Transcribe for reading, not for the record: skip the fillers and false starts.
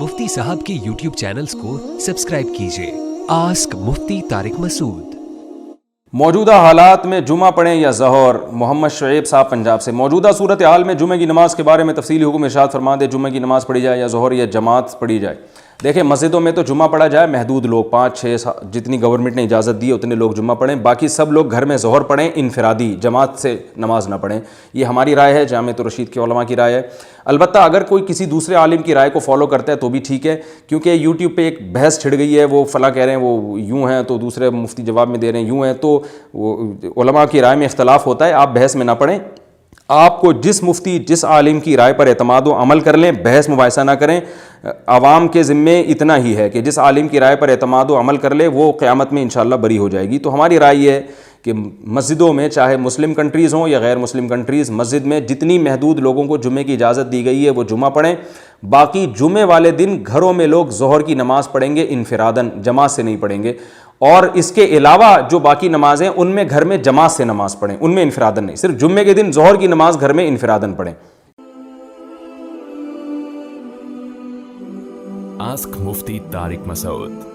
मुफ्ती साहब के YouTube channels को सब्सक्राइब कीजिए। आस्क मुफ्ती तारिक मसूद। मौजूदा हालात में जुमा पढ़ें या ज़ोहर। मोहम्मद शुएब साहब पंजाब से। मौजूदा सूरत हाल में जुमे की नमाज़ के बारे में तफसीली हुक्म इरशाद फरमा दे। जुमे की नमाज़ पढ़ी जाए या ज़ोहर या जमात पढ़ी जाए। देखें, मस्जिदों में तो जुमा पढ़ा जाए, महदूद लोग 5-6 जितनी गवर्नमेंट ने इजाज़त दी है उतने लोग जुमा पढ़ें। बाकी सब लोग घर में ज़ोहर पढ़ें, इनफरादी, जमात से नमाज ना पढ़ें। ये हमारी राय है, जामिअत रशीद के उलमा की राय है। अलबत्ता अगर कोई किसी दूसरे आलिम की राय को फॉलो करता है तो भी ठीक है, क्योंकि यूट्यूब पे एक बहस छिड़ गई है, वो फला कह रहे हैं वो यूँ हैं तो दूसरे मुफ्ती जवाब में दे रहे हैं यूँ हैं, तो उलमा की राय में इख्तलाफ होता है। आप बहस में ना पढ़ें, आपको जिस मुफ्ती जिस आलिम की राय पर एतमाद व अमल कर लें, बहस मुबाहिसा ना करें। आवाम के ज़िम्मे इतना ही है कि जिस आलिम की राय पर एतमाद व अमल कर ले वो क़यामत में इंशाअल्लाह बरी हो जाएगी। तो हमारी राय ये है कि मस्जिदों में, चाहे मुस्लिम कंट्रीज़ हों या गैर मुस्लिम कंट्रीज़, मस्जिद में जितनी महदूद लोगों को जुमे की इजाज़त दी गई है वो जुमा पढ़ें। बाकी जुमे वाले दिन घरों में लोग ज़ोहर की नमाज़ पढ़ेंगे इनफरादन, जमात से नहीं पढ़ेंगे। और इसके अलावा जो बाकी नमाज़ें उनमें घर में जमात से नमाज़ पढ़ें, उनमें इनफरादन नहीं। सिर्फ जुम्मे के दिन ज़ोहर की नमाज़ घर में इनफरादन पढ़ें। आस्क मुफ्ती तारिक मसूद।